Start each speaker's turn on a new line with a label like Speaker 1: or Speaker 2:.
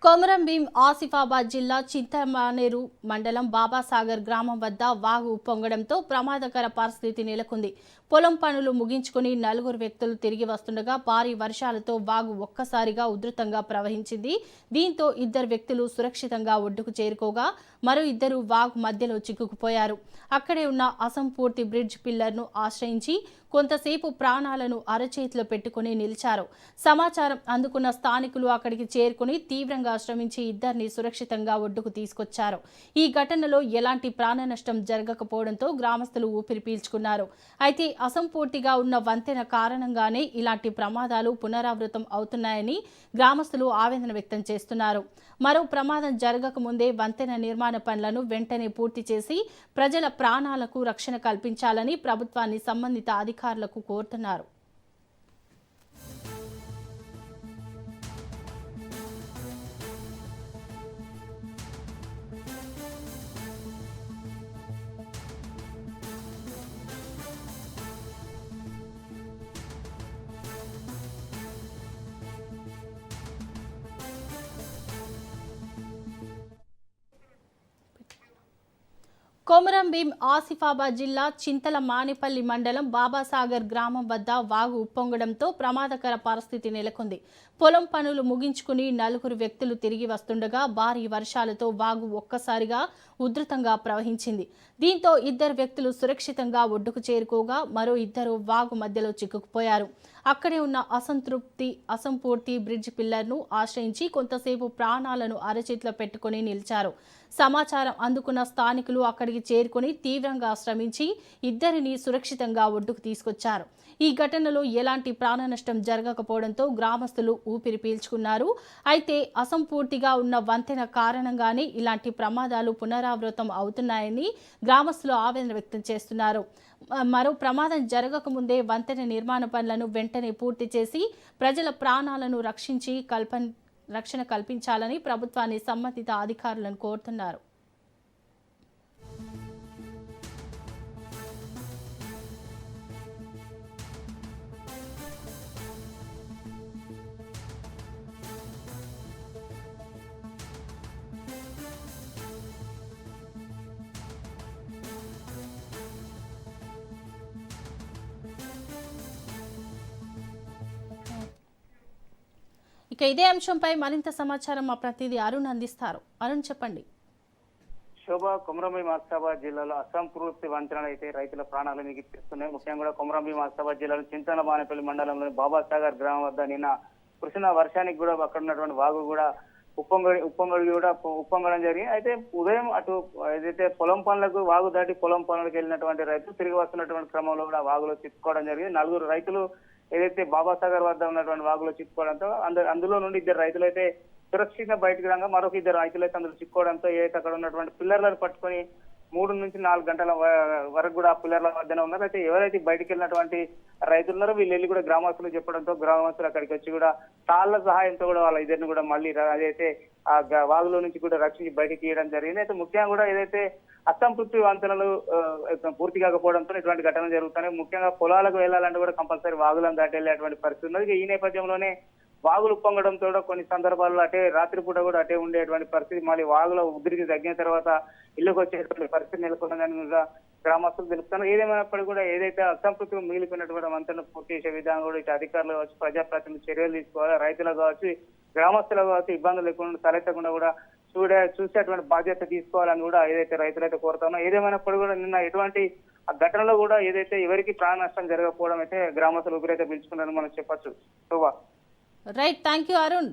Speaker 1: కొమరం భీం ఆసిఫాబాద్ జిల్లా చింతమానేరు మండలం బాబాసాగర్ గ్రామం వద్ద వాగు ఉప్పొంగడంతో ప్రమాదకర పరిస్థితి నెలకొంది. పొలం పనులు ముగించుకుని నలుగురు వ్యక్తులు తిరిగి వస్తుండగా భారీ వర్షాలతో వాగు ఒక్కసారిగా ఉధృతంగా ప్రవహించింది. దీంతో ఇద్దరు వ్యక్తులు సురక్షితంగా ఒడ్డుకు చేరుకోగా మరో ఇద్దరు వాగు మధ్యలో చిక్కుకుపోయారు. అక్కడే ఉన్న అసంపూర్తి బ్రిడ్జ్ పిల్లర్ను ఆశ్రయించి కొంతసేపు ప్రాణాలను అరచేతిలో పెట్టుకుని నిలిచారు. సమాచారం అందుకున్న స్థానికులు అక్కడికి చేరుకుని తీవ్రంగా శ్రమించి ఇద్దరిని సురక్షితంగా ఒడ్డుకు తీసుకొచ్చారు. ఈ ఘటనలో ఎలాంటి ప్రాణ నష్టం జరగకపోవడంతో గ్రామస్తులు ఊపిరి పీల్చుకున్నారు. అయితే అసంపూర్తిగా ఉన్న వంతెన కారణంగానే ఇలాంటి ప్రమాదాలు పునరావృతం అవుతున్నాయని గ్రామస్తులు ఆవేదన వ్యక్తం చేస్తున్నారు. మరో ప్రమాదం జరగకముందే వంతెన నిర్మాణ పనులను వెంటనే పూర్తి చేసి ప్రజల ప్రాణాలకు రక్షణ కల్పించాలని ప్రభుత్వాన్ని సంబంధిత అధికారులకు కోరుతున్నారు. కొమరం భీం ఆసిఫాబాద్ జిల్లా చింతల మానేపల్లి మండలం బాబాసాగర్ గ్రామం వద్ద వాగు ఉప్పొంగడంతో ప్రమాదకర పరిస్థితి నెలకొంది. పొలం పనులు ముగించుకుని నలుగురు వ్యక్తులు తిరిగి వస్తుండగా భారీ వర్షాలతో వాగు ఒక్కసారిగా ఉధృతంగా ప్రవహించింది. దీంతో ఇద్దరు వ్యక్తులు సురక్షితంగా ఒడ్డుకు చేరుకోగా మరో ఇద్దరు వాగు మధ్యలో చిక్కుకుపోయారు. అక్కడే ఉన్న అసంపూర్తి బ్రిడ్జ్ పిల్లర్ను ఆశ్రయించి కొంతసేపు ప్రాణాలను అరచేతిలో పెట్టుకుని నిలిచారు. సమాచారం అందుకున్న స్థానికులు అక్కడికి చేరుకుని తీవ్రంగా శ్రమించి ఇద్దరిని సురక్షితంగా ఒడ్డుకు తీసుకొచ్చారు. ఈ ఘటనలో ఎలాంటి ప్రాణ నష్టం జరగకపోవడంతో గ్రామస్తులు ఊపిరి పీల్చుకున్నారు. అయితే అసంపూర్తిగా ఉన్న వంతెన కారణంగానే ఇలాంటి ప్రమాదాలు పునరావృతం అవుతున్నాయని గ్రామస్తులు ఆవేదన వ్యక్తం చేస్తున్నారు. మరో ప్రమాదం జరగకముందే వంతెన నిర్మాణ పనులను వెంటనే పూర్తి చేసి ప్రజల ప్రాణాలను రక్షణ కల్పించాలని ప్రభుత్వాన్ని సంబంధిత అధికారులను కోరుతున్నారు. ఇక ఇదే అంశంపై మరింత సమాచారం మా ప్రతినిధి అరుణ్ అందిస్తారు. అరుణ్, చెప్పండి.
Speaker 2: శోభ, కొమరం భీం ఆసిఫాబాద్ జిల్లాలో అసంపూర్తి వంతెనలు అయితే రైతుల ప్రాణాలు మిగిలిస్తున్నాయి. ముఖ్యంగా కూడా కొమరం భీం ఆసిఫాబాద్ జిల్లాలో చింతల మానేపల్లి మండలంలోని బాబాసాగర్ గ్రామం వద్ద నిన్న కురిసిన వర్షానికి కూడా అక్కడ ఉన్నటువంటి వాగు కూడా ఉప్పొంగడం జరిగింది. అయితే ఉదయం అటు ఏదైతే పొలం పనులకు వాగు దాటి పొలం పనులకు వెళ్ళినటువంటి రైతులు తిరిగి వస్తున్నటువంటి క్రమంలో కూడా వాగులో చిక్కుకోవడం జరిగింది. నలుగురు రైతులు ఏదైతే బాబాసాగర్ వద్ద ఉన్నటువంటి వాగులో చిక్కుకోవడంతో అందులో నుండి ఇద్దరు రైతులు అయితే సురక్షితంగా బయటకు రాగా మరొక ఇద్దరు రైతులు అయితే అందులో చిక్కుకోవడంతో ఏదైతే అక్కడ ఉన్నటువంటి పిల్లర్లను పట్టుకొని 3 నుంచి 4 గంటల వరకు కూడా ఆ పిల్లర్ల మధ్యన ఉన్నారు. అయితే ఎవరైతే బయటకు వెళ్ళినటువంటి రైతులు ఉన్నారో వీళ్ళు వెళ్ళి కూడా గ్రామస్తులు చెప్పడంతో గ్రామస్తులు అక్కడికి వచ్చి కూడా తాళ్ల సహాయంతో కూడా వాళ్ళ ఇద్దరిని కూడా మళ్ళీ అదైతే ఆ వాగులో నుంచి కూడా రక్షించి బయటకు తీయడం జరిగింది. అయితే ముఖ్యంగా కూడా ఏదైతే అసంపూర్తి వంతెనలు పూర్తి కాకపోవడంతో ఇటువంటి ఘటనలు జరుగుతున్నాయి. ముఖ్యంగా పొలాలకు వెళ్లాలంటే కూడా కంపల్సరీ వాగులను దాటి వెళ్ళేటువంటి పరిస్థితి ఉన్నది. ఈ నేపథ్యంలోనే వాగులు ఉప్పొంగడంతో కూడా కొన్ని సందర్భాల్లో అటే రాత్రిపూట కూడా అటే ఉండేటువంటి పరిస్థితి, మళ్ళీ వాగులో ఉధృతి తగ్గిన తర్వాత ఇళ్లకు వచ్చేటువంటి పరిస్థితి నెలకొన్నదని కూడా గ్రామస్తులు తెలుపుతున్నారు. ఏదేమైనప్పటికీ కూడా ఏదైతే అసంపూర్తిగా మిగిలిపోయినటువంటి వంతెన పూర్తి చేసే విధానం కూడా ఇటు అధికారులు కావచ్చు, ప్రజాప్రతినిధులు చర్యలు తీసుకోవాలి. రైతులకు కావచ్చు, గ్రామస్తులకు కావచ్చు ఇబ్బందులు లేకుండా తలెత్తకుండా కూడా చూసేటువంటి బాధ్యత తీసుకోవాలని కూడా ఏదైతే రైతులైతే కోరుతామో. ఏదేమైనప్పుడు కూడా నిన్న ఎటువంటి ఆ ఘటనలో కూడా ఏదైతే ఎవరికి ప్రాణ నష్టం జరగకపోవడం అయితే గ్రామస్తులు ఊపిరైతే పీల్చుకున్నారని మనం చెప్పొచ్చు. Shobha.
Speaker 1: Right, thank you Arun.